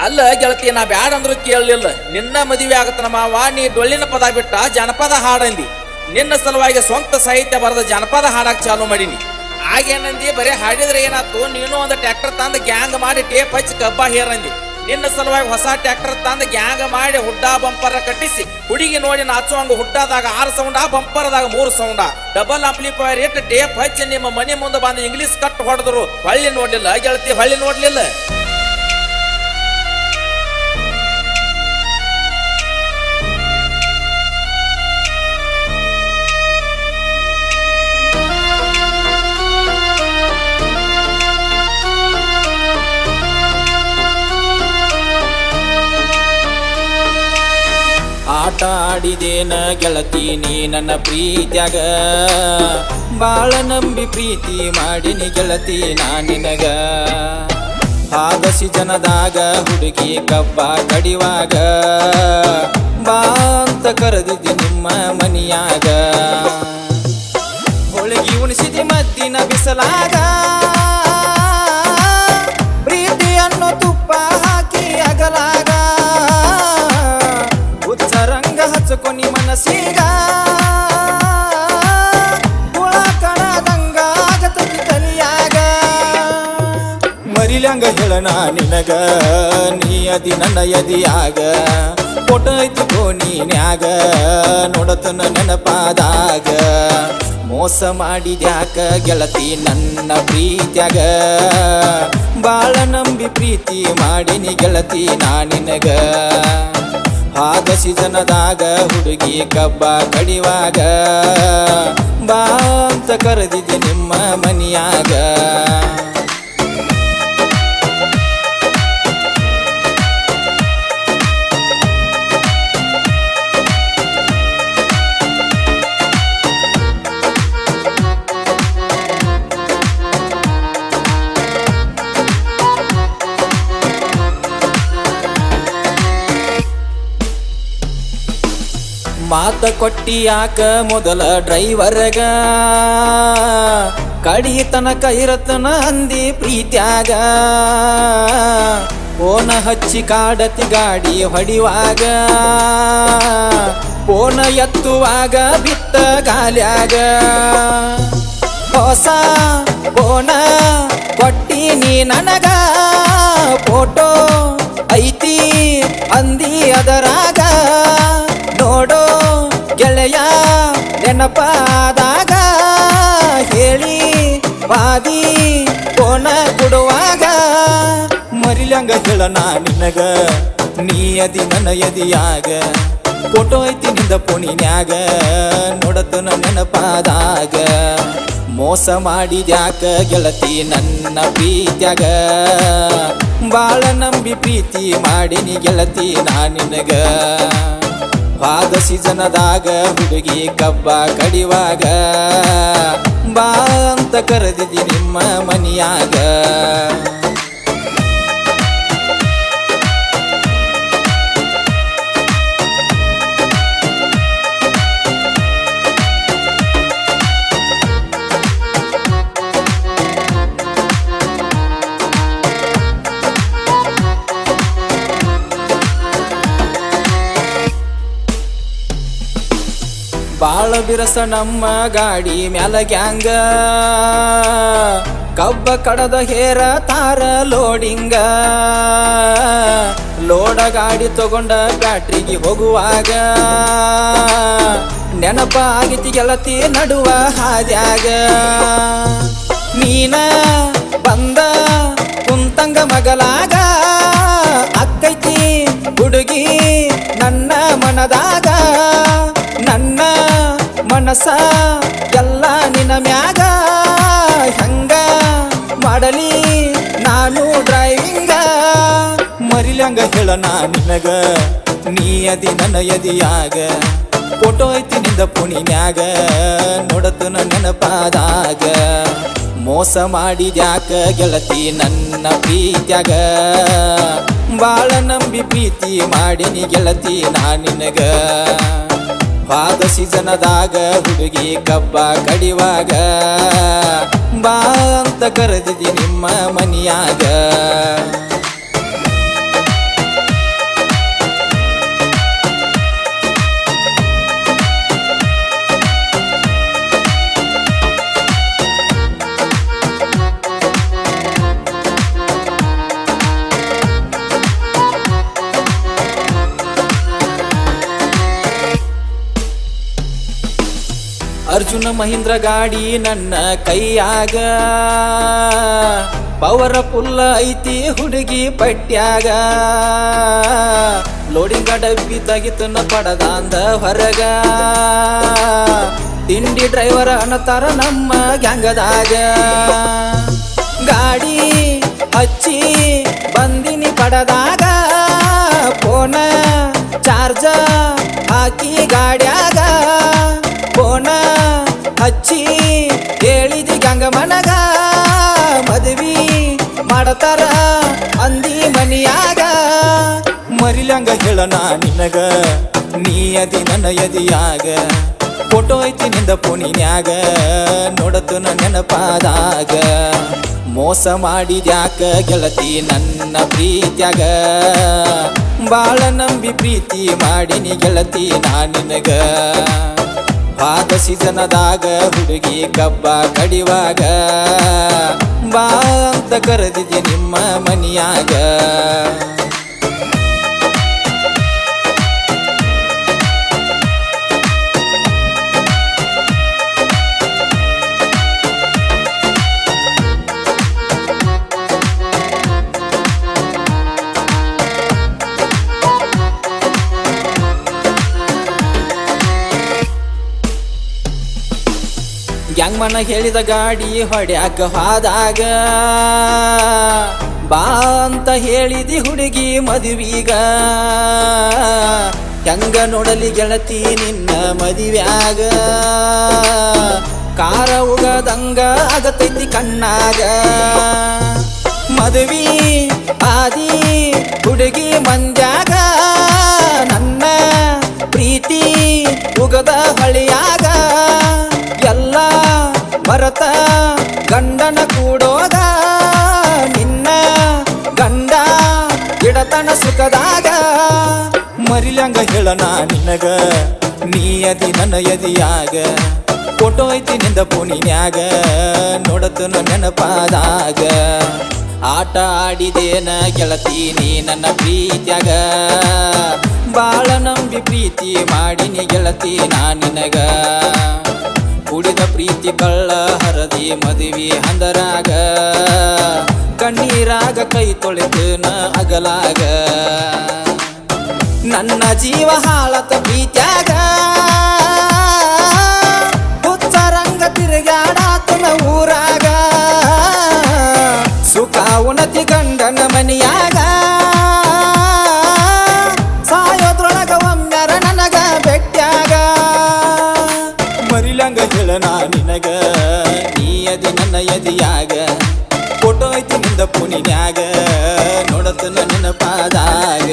ಅಲ್ಲ ಗೆಳತಿ, ನಾ ಬ್ಯಾಡ ಅಂದ್ರು ಕೇಳಲಿಲ್ಲ. ನಿನ್ನ ಮದುವೆ ಆಗತ್ತನ ಮಾವ, ನೀ ಡೊಳ್ಳಿನ ಪದ ಬಿಟ್ಟ ಜನಪದ ಹಾಡಂದಿ. ನಿನ್ನ ಸಲುವಾಗಿ ಸ್ವಂತ ಸಾಹಿತ್ಯ ಬರೆದ ಜನಪದ ಹಾಡಕ್ ಚಾಲು ಮಾಡೀನಿ. ಆಗೇನಂದಿ, ಬರೀ ಹಾಡಿದ್ರೆ ಏನಾಯ್ತು, ನೀನು ಒಂದು ಟ್ರ್ಯಾಕ್ಟರ್ ತಂದು ಗ್ಯಾಂಗ್ ಮಾಡಿ ಟೇಪ್ ಹಚ್ಚಿ ಕಬ್ಬ ಹೇರಂದಿ. ನಿನ್ನ ಸಲುವಾಗಿ ಹೊಸ ಟ್ರ್ಯಾಕ್ಟರ್ ತಂದು ಗ್ಯಾಂಗ್ ಮಾಡಿ ಹುಡ್ಡ ಬಂಪರ್ ಕಟ್ಟಿಸಿ ಹುಡುಗಿ ನೋಡಿ ನಾಚುವಂಗ ಹುಡ್ಡದಾಗ 6 ಸೌಂಡ, ಬಂಪರ್ದಾಗ 3 ಸೌಂಡ, ಡಬಲ್ ಆಂಪ್ಲಿಫೈರ್ ಇಟ್ಟು ಟೇಪ್ ಹಚ್ಚಿ ನಿಮ್ಮ ಮನೆ ಮುಂದೆ ಬಂದು ಇಂಗ್ಲೀಷ್ ಕಟ್ ಹೊಡೆದ್ರು. ಹೊಳ್ಳಿ ನೋಡ್ಲಿಲ್ಲ ಗೆಳತಿ, ಹೊಳ್ಳಿ ನೋಡ್ಲಿಲ್ಲ. ಆಟ ಆಡಿದೇನ ಗೆಳತಿ ನೀ ನನ್ನ ಪ್ರೀತ್ಯಾಗ, ಬಾಳ ನಂಬಿ ಪ್ರೀತಿ ಮಾಡಿನಿ ಗೆಳತಿ ನಾ ನಿನಗ. ಆಗಸಿ ಜನದಾಗ ಹುಡುಗಿ ಕಬ್ಬ ಕಡಿವಾಗ, ಬಾ ಅಂತ ಕರೆದಿದ್ದಿ ನಿಮ್ಮ ಮನಿಯಾಗ. ಹೋಳಿಗೆ ಉಣಿಸಿದಿ ಮದ್ದಿನ ಬಿಸಲಾಗ, ಪ್ರೀತಿಯನ್ನು ತುಪ್ಪ ಹಾಕಿ ಅಗಲಾಗ. ರಂಗ ಹಚ್ಚಕೊನಿ ಮನಸ್ಸೀಗ, ಹುಳ ಕಣದಂಗ ಆಗತತಿ ತಲಿಯಾಗ. ಮರಿಲಂಗ ಹೇಳನ ನಿನಗ, ನೀ ಅದಿ ನನ್ನ ಎದಿಯಾಗ. ಫೋಟೋ ಐತಿ ಕೋಣಿನ್ಯಾಗ, ನೋಡತನ ನೆನಪಾದಾಗ. ಮೋಸ ಮಾಡಿದ್ಯಾಕ ಗೆಳತಿ ನನ್ನ ಪ್ರೀತ್ಯಾಗ, ಬಾಳ ನಂಬಿ ಪ್ರೀತಿ ಮಾಡಿನಿ ಗೆಳತಿ ನಾ ನಿನಗ. ಆಗಸಿ ಜನದಾಗ ಹುಡುಗಿ ಕಬ್ಬ ಕಡಿವಾಗ, ಬಾ ಅಂತ ಕರೆದಿದ್ದೆ ನಿಮ್ಮ ಮನಿಯಾಗ. ಮಾತ ಕೊಟ್ಟಿ ಯಾಕ ಮೊದಲ ಡ್ರೈವರ್ಗ, ಕಡಿ ತನಕ ಇರತನ ಅಂದಿ ಪ್ರೀತ್ಯಾಗ. ಫೋನ ಹಚ್ಚಿ ಕಾಡತಿ ಗಾಡಿ ಹೊಡಿವಾಗ, ಫೋನ ಎತ್ತುವಾಗ ಬಿತ್ತ ಗಾಲ್ಯಾಗ. ಹೊಸ ಫೋನ ಕೊಟ್ಟಿ ನೀ ನನಗ, ಫೋಟೋ ಐತಿ ಅಂದಿ ಅದರಾಗ. ನೋಡೋ ಗೆಳೆಯ ನೆನಪಾದಾಗ, ಹೇಳಿ ಬಾದಿ ಫೋನ ಕೊಡುವಾಗ. ಮರಿಲಂಗ ಹೇಳನ ನಿನಗ, ನೀ ಅದಿ ನನ್ನ ಎದಿಯಾಗ. ಫೋಟೋ ಐತಿ ನಿಂದ ಫೋನಿನ್ಯಾಗ, ನೋಡತನ ನೆನಪಾದಾಗ. ಮೋಸ ಮಾಡಿದ್ಯಾಕ ಗೆಳತಿ ನನ್ನ ಪ್ರೀತ್ಯಾಗ, ಬಾಳ ನಂಬಿ ಪ್ರೀತಿ ಮಾಡಿನಿ ಗೆಳತಿ ನಾ ನಿನಗ. ಆಗಸಿ ಜನದಾಗ ಹುಡುಗಿ ಕಬ್ಬ ಕಡಿವಾಗ, ಬಾ ಅಂತ ಕರೆದಿದ್ದಿ ನಿಮ್ಮ ಮನಿಯಾಗ. ಬಾಳ ಬಿರಸ ನಮ್ಮ ಗಾಡಿ ಮ್ಯಾಲ ಗ್ಯಾಂಗ, ಕಬ್ಬ ಕಡದ ಹೇರ ತಾರ ಲೋಡಿಂಗ. ಲೋಡ ಗಾಡಿ ತಗೊಂಡ ಬ್ಯಾಟ್ರಿಗೆ ಹೋಗುವಾಗ, ನೆನಪ ಆಗಿತಿ ಗೆಳತಿ ನಡುವ ಹಾದ್ಯಾಗ. ನೀನ ಬಂದ ಕುಂತಂಗ ಮಗಲಾಗ, ಅಕ್ಕೈತಿ ಹುಡುಗಿ ನನ್ನ ಮನದಾಗ. ನನ್ನ ಮನಸ ಎಲ್ಲ ನಿನ್ನ ಮ್ಯಾಗ, ಹೆಂಗ ಮಾಡಲಿ ನಾನು ಡ್ರೈವಿಂಗ. ಮರಿಲಂಗ ಹೇಳನ ನಿನಗ, ನೀ ಅದಿ ನನ್ನ ಎದಿಯಾಗ. ಫೋಟೋ ಐತಿ ನಿಂದ ಫೋನಿನ್ಯಾಗ, ನೋಡತನ ನೆನಪಾದಾಗ. ಮೋಸ ಮಾಡಿದ್ಯಾಕ ಗೆಳತಿ ನನ್ನ ಪ್ರೀತ್ಯಾಗ, ಬಾಳ ನಂಬಿ ಪ್ರೀತಿ ಮಾಡಿನಿ ಗೆಳತಿ ನಾ ನಿನಗ. ಆಗಸಿ ಜನದಾಗ ಹುಡುಗಿ ಕಬ್ಬ ಕಡಿವಾಗ, ಬಾ ಅಂತ ಕರೆದಿದ್ದಿ ನಿಮ್ಮ ಮನಿಯಾಗ. ಅರ್ಜುನ ಮಹೀಂದ್ರ ಗಾಡಿ ನನ್ನ ಕೈಯಾಗ ಪವರ ಫುಲ್ಲ ಐತಿ ಹುಡುಗಿ ಪಟ್ಯಾಗ ಲೋಡಿಂಗ ಡಬ್ಬಿ ತಗಿತನ ಪಡದಾಂದ ಹೊರಗ ತಿಂಡಿ ಡ್ರೈವರ್ ಅನ್ನತಾರ ನಮ್ಮ ಗ್ಯಾಂಗದಾಗ ಗಾಡಿ ಹಚ್ಚಿ ಬಂದಿನಿ ಪಡದಾಗ ಫೋನ ಚಾರ್ಜ ಹಾಕಿ ಗಾಡ್ಯಾಗ ಫೋನ ಹಚ್ಚಿ ಹೇಳಿದಿ ಗಂಗಮ್ಮನಗ ಮದುವೆ ಮಾಡತಾರ ಅಂದಿ ಮನಿಯಾಗ ಮರಿಲಂಗ ಹೇಳನ ನಿನಗ ನೀ ಅದಿ ನನ್ನ ಎದಿಯಾಗ ಫೋಟೋ ಐತಿ ನಿಂದ ಫೋನಿನ್ಯಾಗ ನೋಡತು ನೆನಪಾದಾಗ ಮೋಸ ಮಾಡಿದ್ಯಾಕ ಗೆಳತಿ ನನ್ನ ಪ್ರೀತ್ಯಾಗ ಬಾಳ ನಂಬಿ ಪ್ರೀತಿ ಮಾಡಿನಿ ಗೆಳತಿ ನಾ ನಿನಗ ಪಾದ ಸೀಸನದಾಗ ಹುಡುಗಿ ಕಬ್ಬ ಕಡಿವಾಗ ಬಾ ಅಂತ ಕರೆದಿದ್ದೆ ನಿಮ್ಮ ಮನಿಯಾಗ ಗ್ಯಾಂಗ್ಮನ ಹೇಳಿದ ಗಾಡಿ ಹೊಡ್ಯಾಕ ಹಾದಾಗ ಬಾ ಅಂತ ಹೇಳಿದಿ ಹುಡುಗಿ ಮದುವಿಗ ಹೆಂಗ ನೋಡಲಿ ಗೆಳತಿ ನಿನ್ನ ಮದುವ್ಯಾಗ ಕಾರ ಉಗದಂಗ ಆಗತೈತಿ ಕಣ್ಣಾಗ ಮದುವಿ ಆದಿ ಹುಡುಗಿ ಮಂದ್ಯಾಗ ನನ್ನ ಪ್ರೀತಿ ಉಗದ ಹೊಳಿಯಾಗ ಎಲ್ಲ ಭರತ ಗಂಡನ ಕೂಡೋಗ ನಿನ್ನ ಗಂಡ ಇಡತನ ಸುಖದಾಗ ಮರಿಲಂಗ ಹೇಳನ ನಿನಗ ನೀ ಅದಿ ನನ್ನ ಎದಿಯಾಗ ಫೋಟೋ ಐತಿ ನಿಂದ ಫೋನಿನ್ಯಾಗ ನೋಡತು ನೆನಪಾದಾಗ ಆಟ ಆಡಿದೇನ ಗೆಳತಿ ನೀ ನನ್ನ ಪ್ರೀತ್ಯಾಗ ಬಾಳ ನಂಬಿ ಪ್ರೀತಿ ಮಾಡಿನಿ ಗೆಳತಿ ನಾ ನಿನಗ ಕುಡಿದ ಪ್ರೀತಿ ಕಳ್ಳ ಹರದಿ ಮದುವೆ ಹಂದರಾಗ ಕಣ್ಣೀರಾಗ ಕೈ ತೊಳೆತನ ಅಗಲಾಗ ನನ್ನ ಜೀವ ಹಾಳತ ಪ್ರೀತ್ಯಾಗ ಹುಚ್ಚರಂಗ ತಿರುಗಾಡಾತನ ಊರಾಗ ಸುಖ ಉಣತಿ ಗಂಡನ ಮನಿಯಾಗ ಸಾಯೋದ್ರೊಳಗ ಒಮ್ಮ್ಯಾರ ನನಗ ಬೆಟ್ಟ್ಯಾಗ ಮರಿಲಂಗ ಹೇಳನ ನಿನಗ ನೀ ಅದಿ ನನ್ನ ಎದಿಯಾಗ ಫೋಟೋ ಐತಿ ನಿಂದ ಫೋನಿನ್ಯಾಗ ನೋಡತನ ನೆನಪಾದಾಗ